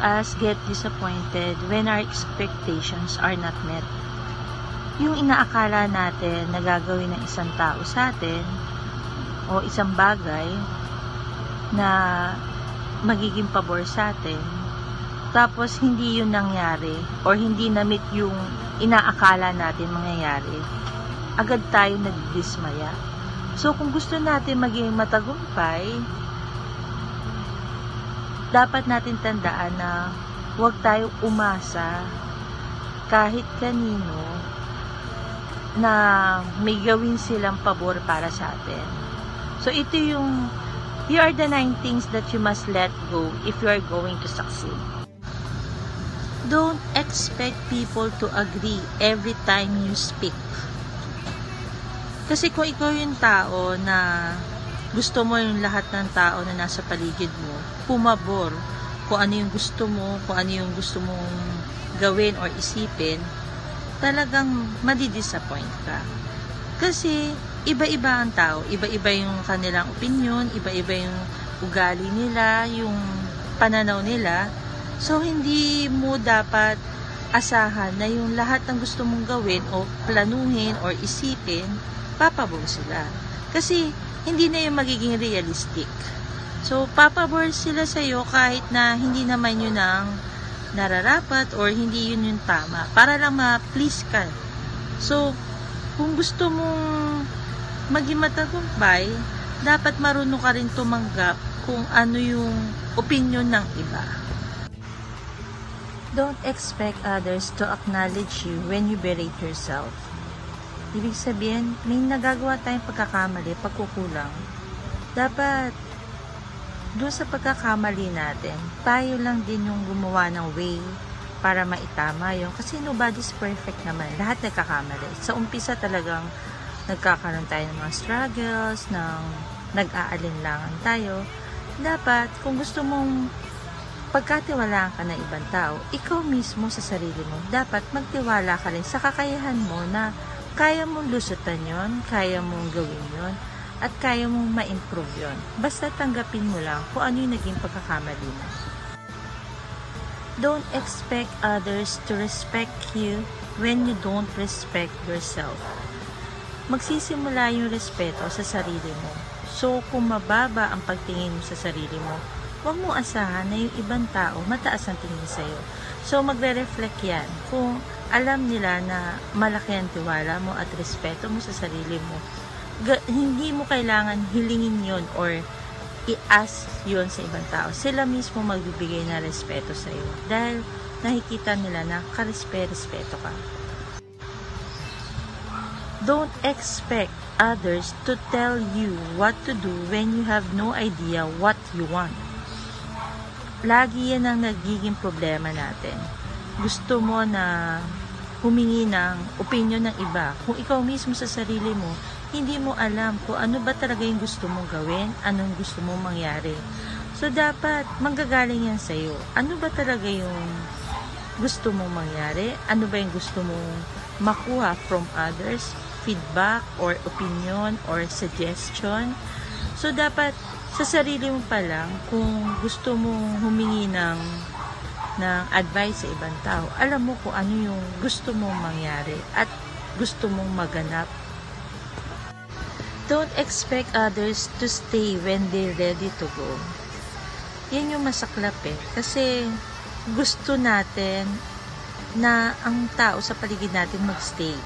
us get disappointed when our expectations are not met. Yung inaakala natin na gagawin ng isang tao sa atin o isang bagay na magiging pabor sa atin, tapos hindi yun nangyari or hindi na-meet yung inaakala natin mangyayari, agad tayo nagdismaya. So kung gusto natin maging matagumpay, dapat natin tandaan na huwag tayo umasa kahit kanino na may gawin silang pabor para sa atin. So ito yung, here are the 9 things that you must let go if you are going to succeed. Don't expect people to agree every time you speak. Kasi kung ikaw yung tao na gusto mo yung lahat ng tao na nasa paligid mo pumabor kung ano yung gusto mo, kung ano yung gusto mong gawin or isipin, talagang madidisappoint ka. Kasi iba-iba ang tao, iba-iba yung kanilang opinion, iba-iba yung ugali nila, yung pananaw nila. So hindi mo dapat asahan na yung lahat ng gusto mong gawin o planuhin or isipin, papabor sila. Kasi hindi na yung magiging realistic. So, papabor sila sa'yo kahit na hindi naman yun ang nararapat or hindi yun yung tama. Para lang ma-please ka. So, kung gusto mong maging matagumpay, dapat marunong ka rin tumanggap kung ano yung opinion ng iba. Don't expect others to acknowledge you when you berate yourself. Ibig sabihin, may nagagawa tayong pagkakamali, pagkukulang. Dapat, doon sa pagkakamali natin, tayo lang din yung gumawa ng way para maitama yun. Kasi nobody's perfect naman. Lahat nagkakamali. Sa umpisa talagang nagkakaroon tayo ng mga struggles, nag-aalinlangan tayo. Dapat, kung gusto mong pagkatiwalaan ka ng ibang tao, ikaw mismo sa sarili mo, dapat magtiwala ka rin sa kakayahan mo na kaya mong lusutan yon, kaya mong gawin yon, at kaya mong ma-improve yon. Basta tanggapin mo lang kung ano yung naging pagkakamali mo. Don't expect others to respect you when you don't respect yourself. Magsisimula yung respeto sa sarili mo. So, kung mababa ang pagtingin mo sa sarili mo, huwag mo asahan na yung ibang tao mataas ang tingin sa'yo. So, magre-reflect yan kung alam nila na malaki ang tiwala mo at respeto mo sa sarili mo. Hindi mo kailangan hilingin yon or i-ask yon sa ibang tao. Sila mismo magbibigay na respeto sa iyo dahil nakikita nila na karespeto ka. Don't expect others to tell you what to do when you have no idea what you want. Lagi yan ang nagiging problema natin. Gusto mo na humingi ng opinion ng iba. Kung ikaw mismo sa sarili mo, hindi mo alam kung ano ba talaga yung gusto mong gawin, anong gusto mong mangyari. So, dapat manggagaling yan sa'yo. Ano ba talaga yung gusto mong mangyari? Ano ba yung gusto mong makuha from others? Feedback or opinion or suggestion? So, dapat sa sarili mo pa lang, kung gusto mong humingi ng advice sa ibang tao, alam mo kung ano yung gusto mong mangyari at gusto mong maganap. Don't expect others to stay when they're ready to go. Yan yung masaklap kasi gusto natin na ang tao sa paligid natin magstay.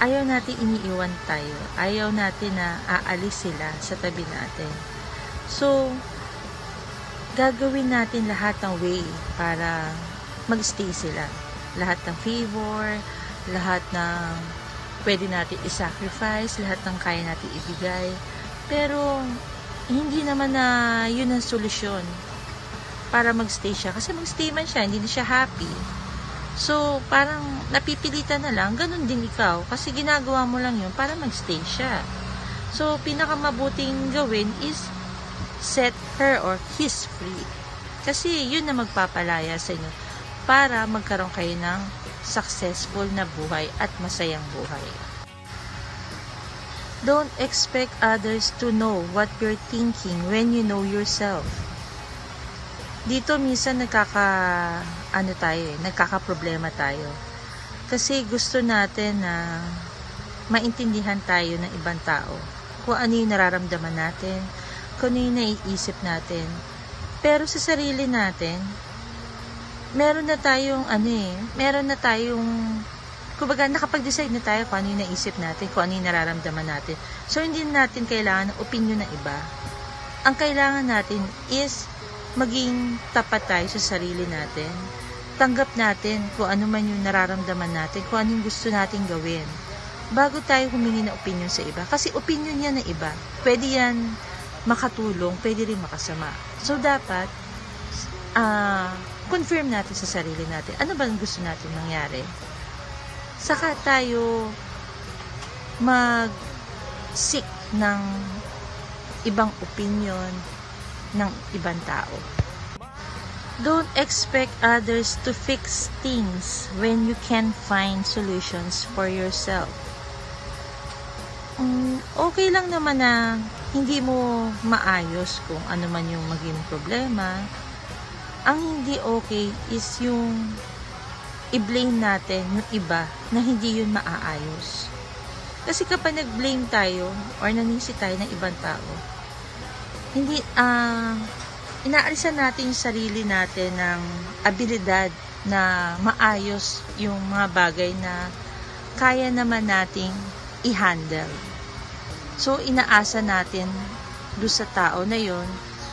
Ayaw natin iniiwan tayo. Ayaw natin na aalis sila sa tabi natin. So, gagawin natin lahat ng way para magstay sila. Lahat ng favor, lahat ng pwede natin i-sacrifice, lahat ng kaya natin ibigay. Pero, hindi naman na yun ang solusyon para magstay siya. Kasi magstay man siya, hindi na siya happy. So, parang napipilitan na lang, ganun din ikaw. Kasi ginagawa mo lang yun para magstay siya. So, pinakamabuting gawin is set her or his free. Kasi yun na magpapalaya sa inyo para magkaroon kayo ng successful na buhay at masayang buhay. Don't expect others to know what you're thinking when you know yourself. Dito minsan nagkakaproblema tayo. Kasi gusto natin na maintindihan tayo ng ibang tao. Kung ano yung nararamdaman natin, kung ano yung naiisip natin. Pero sa sarili natin, meron na tayong kumbaga nakapag-decide na tayo kung ano yung naisip natin, kung ano yung nararamdaman natin. So, hindi natin kailangan ng opinion ng iba. Ang kailangan natin is maging tapat tayo sa sarili natin. Tanggap natin kung ano man yung nararamdaman natin, kung ano yung gusto natin gawin. Bago tayo humingi ng opinion sa iba. Kasi opinion yan ng iba. Pwede yan makatulong, pwede rin makasama. So, dapat confirm natin sa sarili natin. Ano ba ang gusto natin mangyari? Saka tayo mag-seek ng ibang opinion ng ibang tao. Don't expect others to fix things when you can find solutions for yourself. Okay lang naman na hindi mo maayos kung ano man yung maging problema. Ang hindi okay is yung i-blame natin yung iba na hindi yun maaayos. Kasi kapag nag-blame tayo or nanisi tayo ng ibang tao, hindi, inaalisan natin yung sarili natin ng abilidad na maayos yung mga bagay na kaya naman nating i-handle. So, inaasa natin doon sa tao na yon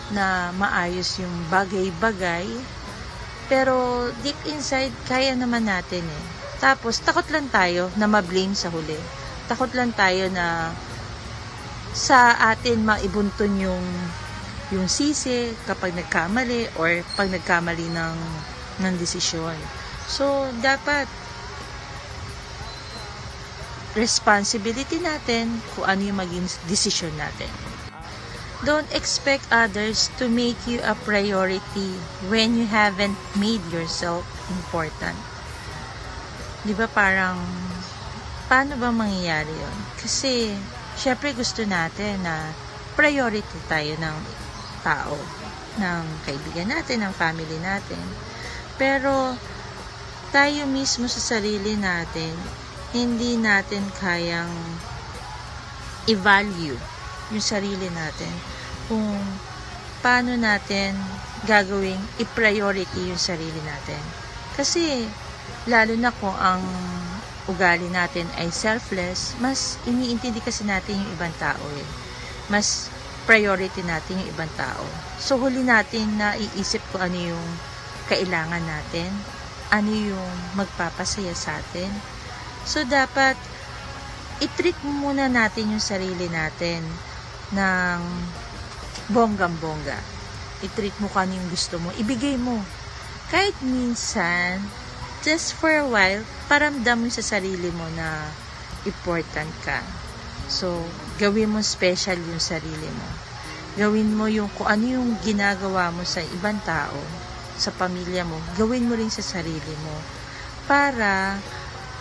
na maayos yung bagay-bagay. Pero deep inside, kaya naman natin eh. Tapos, takot lang tayo na ma-blame sa huli. Takot lang tayo na sa atin maibuntun yung sisi kapag nagkamali or pag nagkamali ng desisyon. So, dapat responsibility natin kung ano yung maging desisyon natin. Don't expect others to make you a priority when you haven't made yourself important. Di ba parang, paano ba mangyayari yun? Kasi, syempre gusto natin na priority tayo ng tao, ng kaibigan natin, ng family natin. Pero, tayo mismo sa sarili natin, hindi natin kayang i-value yung sarili natin kung paano natin gagawing i-priority yung sarili natin. Kasi, lalo na kung ang ugali natin ay selfless, mas iniintindi kasi natin yung ibang tao eh. Mas priority natin yung ibang tao. So, huli natin na iisip ko ano yung kailangan natin, ano yung magpapasaya sa atin. So, dapat i-treat muna natin yung sarili natin ng bonggang-bongga. I-treat mo kung ano yung gusto mo. Ibigay mo. Kahit minsan, just for a while, paramdam mo sa sarili mo na important ka. So, gawin mo special yung sarili mo. Gawin mo yung kung ano yung ginagawa mo sa ibang tao, sa pamilya mo, gawin mo rin sa sarili mo. Para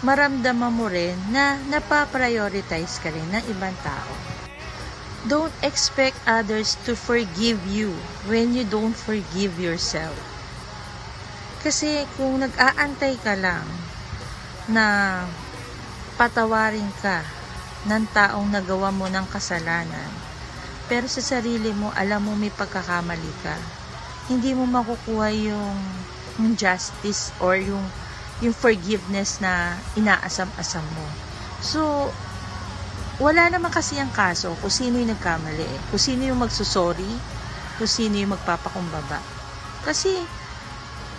maramdaman mo rin na napaprioritize ka rin ng ibang tao. Don't expect others to forgive you when you don't forgive yourself. Kasi kung nag-aantay ka lang na patawarin ka ng taong nagawa mo ng kasalanan, pero sa sarili mo, alam mo may pagkakamali ka, hindi mo makukuha yung justice or yung forgiveness na inaasam-asam mo. So, wala naman kasi ang kaso kung sino yung nagkamali eh. Kung sino yung magsusorry, kung sino yung magpapakumbaba. Kasi,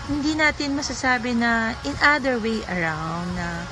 hindi natin masasabi na in other way around na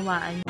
naunawaan